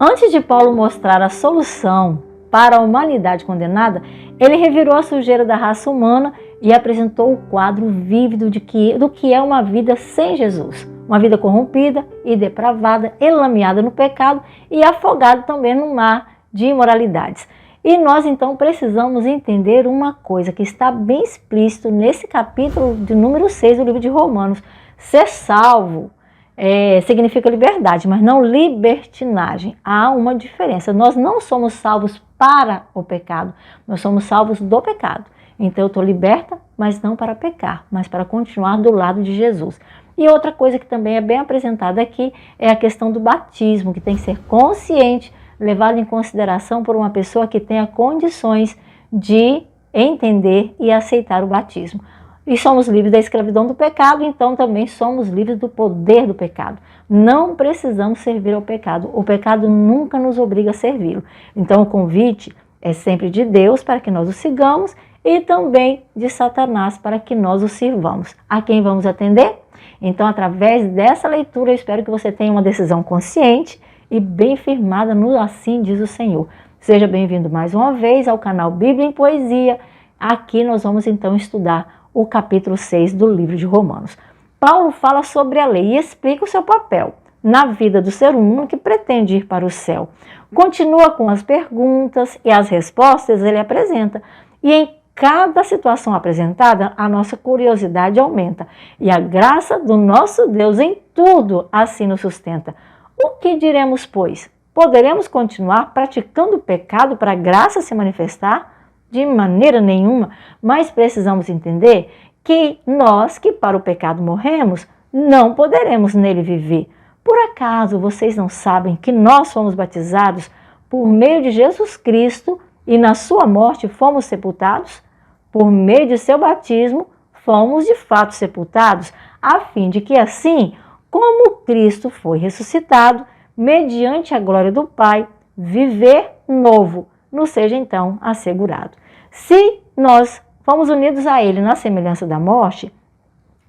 Antes de Paulo mostrar a solução para a humanidade condenada, ele revirou a sujeira da raça humana e apresentou o quadro vívido do que é uma vida sem Jesus. Uma vida corrompida e depravada, enlameada no pecado e afogada também no mar de imoralidades. E nós então precisamos entender uma coisa que está bem explícito nesse capítulo de número 6 do livro de Romanos. Ser salvo significa liberdade, mas não libertinagem. Há uma diferença. Nós não somos salvos para o pecado, nós somos salvos do pecado. Então eu estou liberta, mas não para pecar, mas para continuar do lado de Jesus. E outra coisa que também é bem apresentada aqui é a questão do batismo, que tem que ser consciente, levado em consideração por uma pessoa que tenha condições de entender e aceitar o batismo. E somos livres da escravidão do pecado, então também somos livres do poder do pecado. Não precisamos servir ao pecado. O pecado nunca nos obriga a servi-lo. Então o convite é sempre de Deus para que nós o sigamos e também de Satanás para que nós o sirvamos. A quem vamos atender? Então, através dessa leitura, eu espero que você tenha uma decisão consciente e bem firmada no Assim Diz o Senhor. Seja bem-vindo mais uma vez ao canal Bíblia em Poesia. Aqui nós vamos então estudar o capítulo 6 do livro de Romanos. Paulo fala sobre a lei e explica o seu papel na vida do ser humano que pretende ir para o céu. Continua com as perguntas e as respostas ele apresenta. E em cada situação apresentada, a nossa curiosidade aumenta. E a graça do nosso Deus em tudo assim nos sustenta. O que diremos, pois? Poderemos continuar praticando o pecado para a graça se manifestar? De maneira nenhuma, mas precisamos entender que nós que para o pecado morremos, não poderemos nele viver. Por acaso vocês não sabem que nós fomos batizados por meio de Jesus Cristo e na sua morte fomos sepultados? Por meio de seu batismo, fomos de fato sepultados, a fim de que assim, como Cristo foi ressuscitado, mediante a glória do Pai, viver novo nos seja então assegurado. Se nós fomos unidos a Ele na semelhança da morte,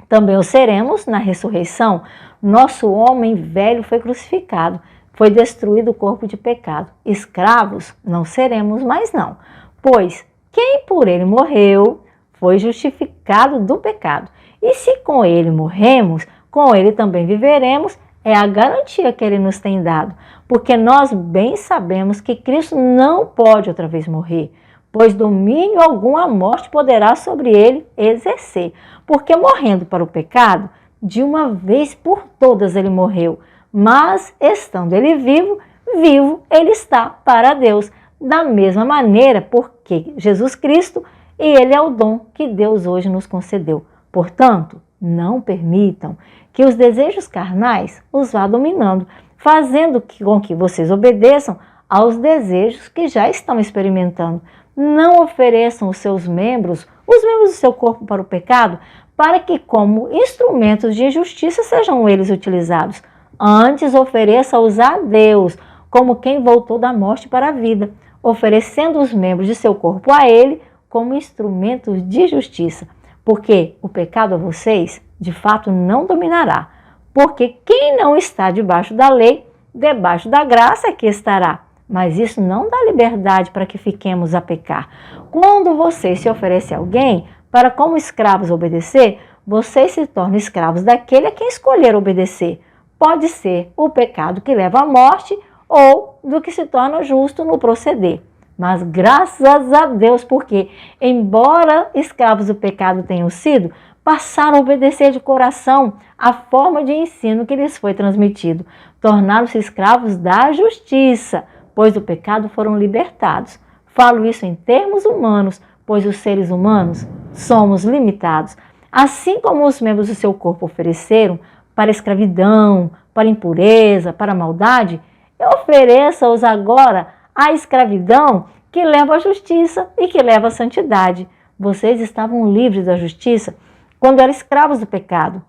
também o seremos na ressurreição. Nosso homem velho foi crucificado, foi destruído o corpo de pecado. Escravos não seremos mais não, pois quem por ele morreu foi justificado do pecado. E se com ele morremos, com ele também viveremos, é a garantia que ele nos tem dado. Porque nós bem sabemos que Cristo não pode outra vez morrer, pois domínio algum a morte poderá sobre ele exercer. Porque morrendo para o pecado, de uma vez por todas ele morreu. Mas estando ele vivo, vivo ele está para Deus. Da mesma maneira, porque Jesus Cristo, e Ele é o dom que Deus hoje nos concedeu. Portanto, não permitam que os desejos carnais os vá dominando, fazendo com que vocês obedeçam aos desejos que já estão experimentando. Não ofereçam os membros do seu corpo para o pecado, para que como instrumentos de injustiça sejam eles utilizados. Antes ofereça-os a Deus, como quem voltou da morte para a vida, oferecendo os membros de seu corpo a Ele como instrumentos de justiça. Porque o pecado a vocês, de fato, não dominará. Porque quem não está debaixo da lei, debaixo da graça é que estará. Mas isso não dá liberdade para que fiquemos a pecar. Quando vocês se oferecem a alguém para como escravos obedecer, vocês se tornam escravos daquele a quem escolher obedecer. Pode ser o pecado que leva à morte ou do que se torna justo no proceder. Mas graças a Deus, porque, embora escravos do pecado tenham sido, passaram a obedecer de coração a forma de ensino que lhes foi transmitido. Tornaram-se escravos da justiça, pois do pecado foram libertados. Falo isso em termos humanos, pois os seres humanos somos limitados. Assim como os membros do seu corpo ofereceram para escravidão, para impureza, para maldade, ofereça-os agora à escravidão que leva à justiça e que leva à santidade. Vocês estavam livres da justiça quando eram escravos do pecado.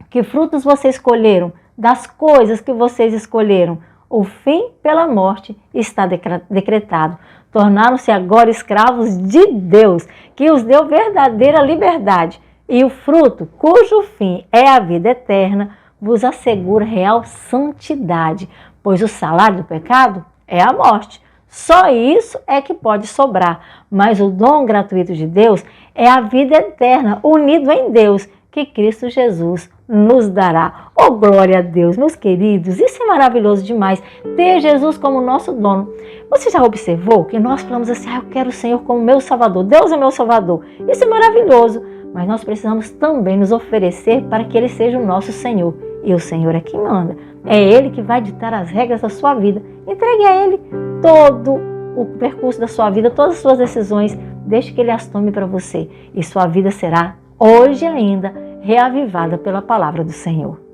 Que frutos vocês colheram das coisas que vocês escolheram? O fim pela morte está decretado. Tornaram-se agora escravos de Deus, que os deu verdadeira liberdade. E o fruto, cujo fim é a vida eterna, vos assegura real santidade. pois o salário do pecado é a morte. Só isso é que pode sobrar, mas o dom gratuito de Deus é a vida eterna, unido em Deus, que Cristo Jesus nos dará. Oh, glória a Deus, meus queridos, isso é maravilhoso demais, ter Jesus como nosso dono. Você já observou que nós falamos assim, eu quero o Senhor como meu Salvador, Deus é meu Salvador. Isso é maravilhoso, mas nós precisamos também nos oferecer para que Ele seja o nosso Senhor. E o Senhor é quem manda. É Ele que vai ditar as regras da sua vida. Entregue a Ele todo o percurso da sua vida, todas as suas decisões, deixe que Ele as tome para você. E sua vida será, hoje ainda, reavivada pela palavra do Senhor.